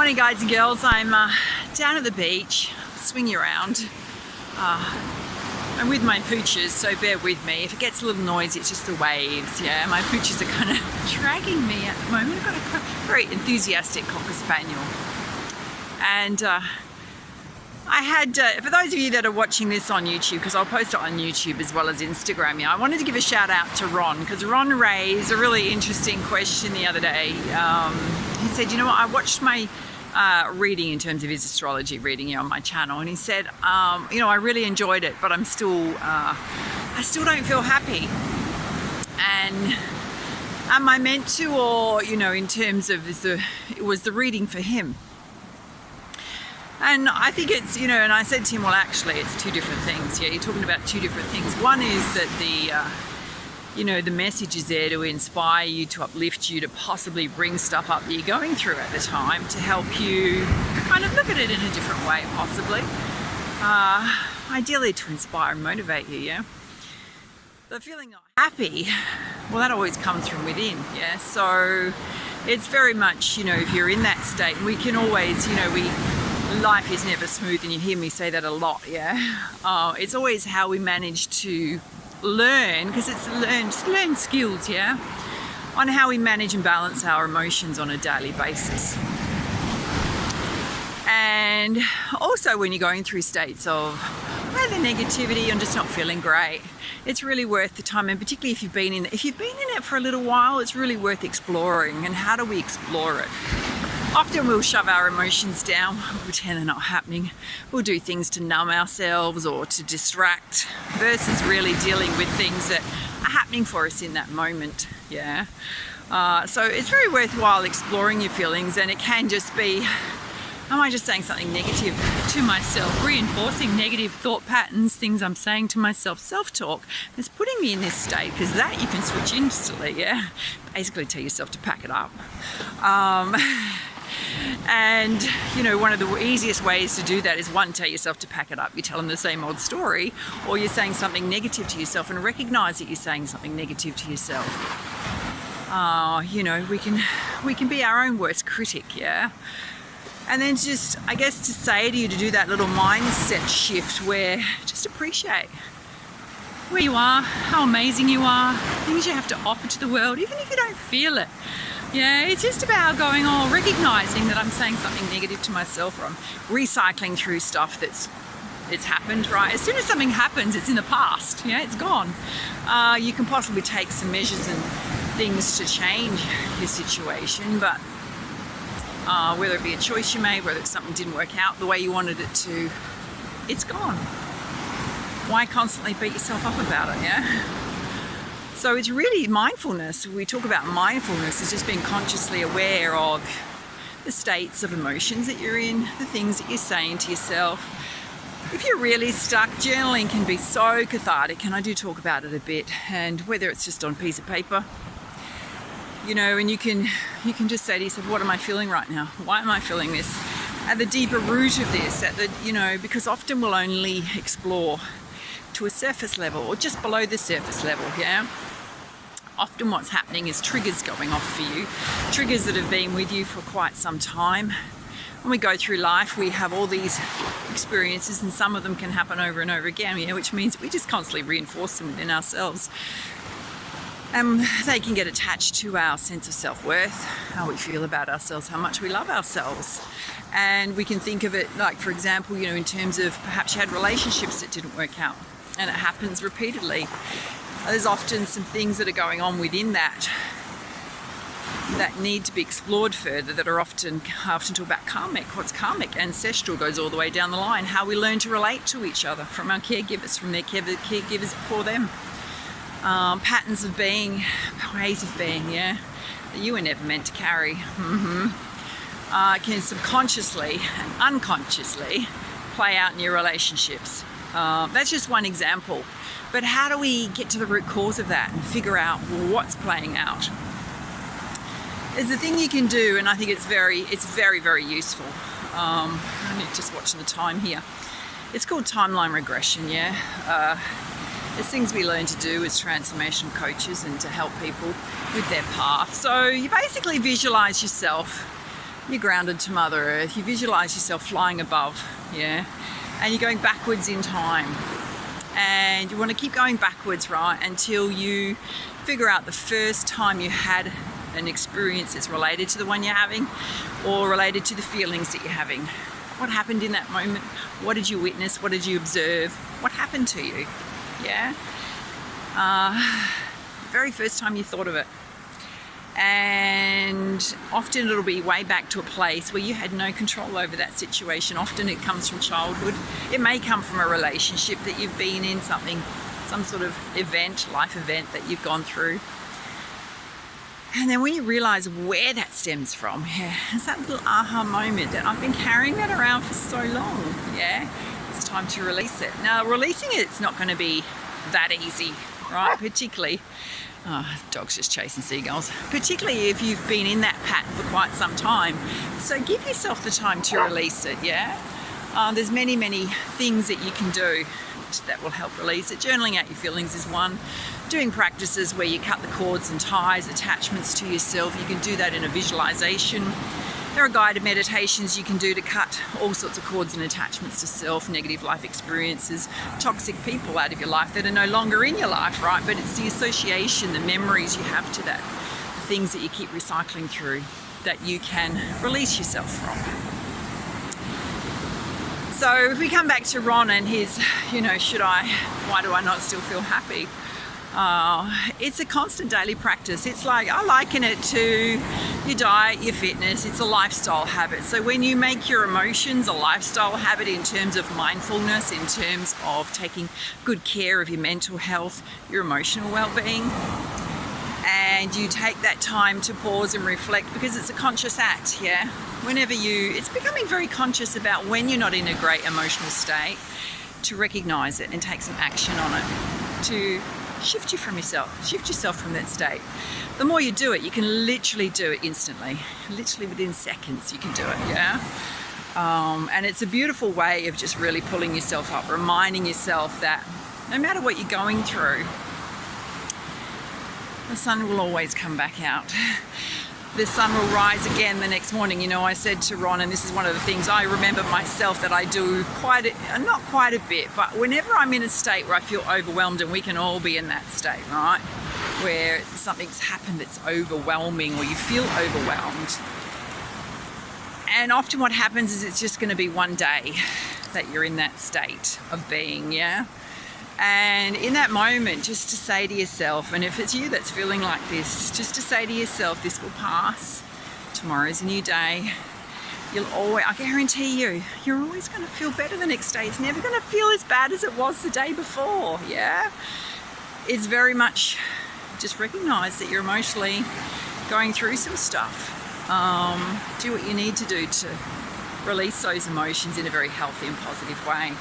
Morning guys and girls, I'm down at the beach, swinging around. I'm with my pooches, so bear with me. If it gets a little noisy, it's just the waves, yeah. My pooches are kind of dragging me at the moment. I've got a very enthusiastic Cocker Spaniel. And I had, for those of you that are watching this on YouTube, because I'll post it on YouTube as well as Instagram, yeah, I wanted to give a shout out to Ron, because Ron raised a really interesting question the other day. He said, you know what, I watched my reading in terms of his astrology reading on my channel, and he said, you know, I really enjoyed it, but I still don't feel happy. And am I meant to, or, you know, in terms of it was the reading for him? And I think it's, you know, and I said to him, well, actually, it's two different things. Yeah, you're talking about two different things. One is that you know, the message is there to inspire you, to uplift you, to possibly bring stuff up that you're going through at the time, to help you kind of look at it in a different way, possibly. Ideally to inspire and motivate you, yeah? The feeling not happy, well, that always comes from within, yeah? So it's very much, you know, if you're in that state, we can always, you know, life is never smooth, and you hear me say that a lot, yeah? It's always how we manage to learn, because it's learn skills, yeah, on how we manage and balance our emotions on a daily basis. And also when you're going through states of either negativity and just not feeling great, it's really worth the time, and particularly if you've been in it for a little while, it's really worth exploring. And how do we explore it? Often we'll shove our emotions down, we'll pretend they're not happening. We'll do things to numb ourselves or to distract, versus really dealing with things that are happening for us in that moment, yeah? So it's very worthwhile exploring your feelings, and it can just be, am I just saying something negative to myself, reinforcing negative thought patterns, things I'm saying to myself, self-talk that's putting me in this state, because that you can switch instantly, yeah? Basically tell yourself to pack it up. And, you know, one of the easiest ways to do that is, one, tell yourself to pack it up. You're telling the same old story, or you're saying something negative to yourself, and recognize that you're saying something negative to yourself. You know, we can be our own worst critic, yeah? And then just, I guess, to say to you to do that little mindset shift where just appreciate where you are, how amazing you are, things you have to offer to the world, even if you don't feel it. Yeah, it's just about going, recognizing that I'm saying something negative to myself, or I'm recycling through stuff it's happened, right? As soon as something happens, it's in the past, yeah, it's gone. You can possibly take some measures and things to change your situation, but whether it be a choice you made, whether it's something didn't work out the way you wanted it to, it's gone. Why constantly beat yourself up about it, yeah? So it's really mindfulness. We talk about mindfulness as just being consciously aware of the states of emotions that you're in, the things that you're saying to yourself. If you're really stuck, journaling can be so cathartic, and I do talk about it a bit, and whether it's just on a piece of paper, you know, and you can just say to yourself, what am I feeling right now? Why am I feeling this? At the deeper root of this, you know, because often we'll only explore to a surface level, or just below the surface level, yeah? Often what's happening is triggers going off for you, triggers that have been with you for quite some time. When we go through life, we have all these experiences, and some of them can happen over and over again, you know, which means we just constantly reinforce them within ourselves. They can get attached to our sense of self-worth, how we feel about ourselves, how much we love ourselves. And we can think of it like, for example, you know, in terms of perhaps you had relationships that didn't work out, and it happens repeatedly. There's often some things that are going on within that need to be explored further, that are often talk about karmic. What's karmic? Ancestral, goes all the way down the line. How we learn to relate to each other, from our caregivers, from their caregivers for them. Patterns of being, ways of being, yeah, that you were never meant to carry. Can subconsciously and unconsciously play out in your relationships. That's just one example. But how do we get to the root cause of that and figure out what's playing out? There's a thing you can do, and I think it's very, very useful. I'm just watching the time here. It's called timeline regression, yeah? There's things we learn to do as transformation coaches and to help people with their path. So you basically visualize yourself you're grounded to Mother Earth, you visualize yourself flying above, yeah, and you're going backwards in time. And you want to keep going backwards, right, until you figure out the first time you had an experience that's related to the one you're having or related to the feelings that you're having. What happened in that moment? What did you witness? What did you observe? What happened to you? Yeah? The very first time you thought of it. And often it'll be way back to a place where you had no control over that situation. Often it comes from childhood. It may come from a relationship that you've been in, some sort of event, life event that you've gone through. And then when you realize where that stems from, yeah, it's that little aha moment that I've been carrying that around for so long, yeah, it's time to release it. Now, releasing it's not going to be that easy, right? Particularly, dog's just chasing seagulls, particularly if you've been in that pattern for quite some time. So give yourself the time to release it, yeah? There's many, many things that you can do that will help release it. Journaling out your feelings is one. Doing practices where you cut the cords and ties, attachments to yourself. You can do that in a visualization. There are guided meditations you can do to cut all sorts of cords and attachments to self, negative life experiences, toxic people out of your life that are no longer in your life, right? But it's the association, the memories you have to that, the things that you keep recycling through that you can release yourself from. So if we come back to Ron and his, why do I not still feel happy? It's a constant daily practice. It's like, I liken it to your diet, your fitness. It's a lifestyle habit. So when you make your emotions a lifestyle habit in terms of mindfulness, in terms of taking good care of your mental health, your emotional well-being, and you take that time to pause and reflect, because it's a conscious act, yeah? It's becoming very conscious about when you're not in a great emotional state, to recognize it and take some action on it, to shift yourself from that state. The more you do it, you can literally do it instantly. Literally within seconds you can do it, yeah? And it's a beautiful way of just really pulling yourself up, reminding yourself that no matter what you're going through, the sun will always come back out. The sun will rise again the next morning. I said to Ron, and this is one of the things I remember myself that I do not quite a bit, but whenever I'm in a state where I feel overwhelmed, and we can all be in that state, right? Where something's happened that's overwhelming, or you feel overwhelmed. And often what happens is it's just going to be one day that you're in that state of being, yeah? And in that moment, just to say to yourself, and if it's you that's feeling like this, just to say to yourself, this will pass. Tomorrow's a new day. I guarantee you're always going to feel better the next day. It's never going to feel as bad as it was the day before, yeah? It's very much just recognize that you're emotionally going through some stuff. Do what you need to do to release those emotions in a very healthy and positive way.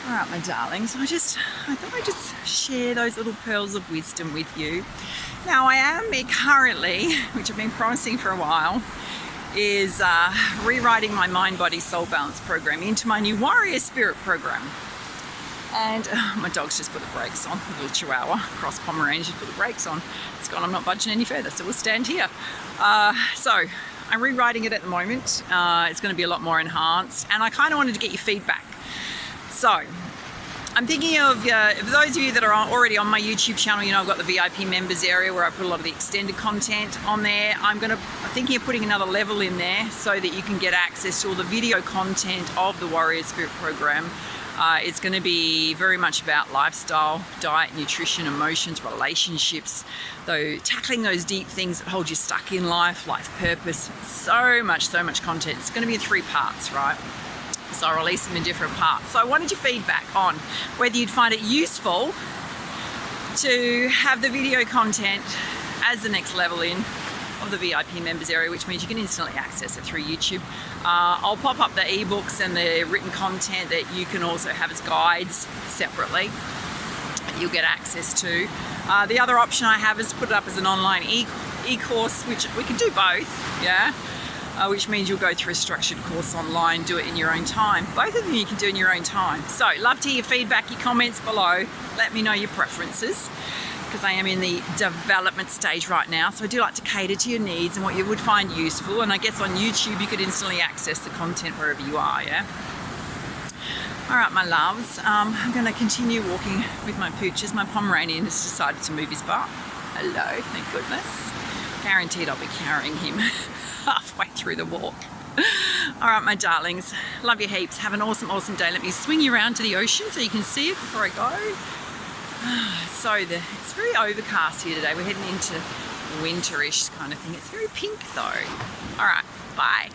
All right, my darlings, I thought I'd just share those little pearls of wisdom with you. Now, I am currently, which I've been promising for a while, is rewriting my Mind, Body, Soul Balance program into my new Warrior Spirit program. And my dog's just put the brakes on, the little Chihuahua, cross Pomeranian, just put the brakes on. It's gone, I'm not budging any further, so we'll stand here. So I'm rewriting it at the moment. It's going to be a lot more enhanced, and I kind of wanted to get your feedback. So, I'm thinking of, for those of you that are already on my YouTube channel, I've got the VIP members area where I put a lot of the extended content on there. I'm thinking of putting another level in there so that you can get access to all the video content of the Warrior Spirit program. It's going to be very much about lifestyle, diet, nutrition, emotions, relationships, though tackling those deep things that hold you stuck in life purpose. So much content. It's going to be in 3 parts, right? So I'll release them in different parts. So I wanted your feedback on whether you'd find it useful to have the video content as the next level in of the VIP members area, which means you can instantly access it through YouTube. I'll pop up the ebooks and the written content that you can also have as guides separately that you'll get access to. The other option I have is put it up as an online e-course, which we can do both, yeah? Which means you'll go through a structured course online, do it in your own time. Both of them you can do in your own time. So, love to hear your feedback, your comments below. Let me know your preferences. because I am in the development stage right now. So I do like to cater to your needs and what you would find useful. And I guess on YouTube, you could instantly access the content wherever you are, yeah? All right, my loves, I'm going to continue walking with my pooches. My Pomeranian has decided to move his butt. Hello, thank goodness. Guaranteed I'll be carrying him halfway through the walk. All right, my darlings, love you heaps. Have an awesome, awesome day. Let me swing you around to the ocean so you can see it before I go. So it's very overcast here today. We're heading into winterish kind of thing. It's very pink though. All right, bye.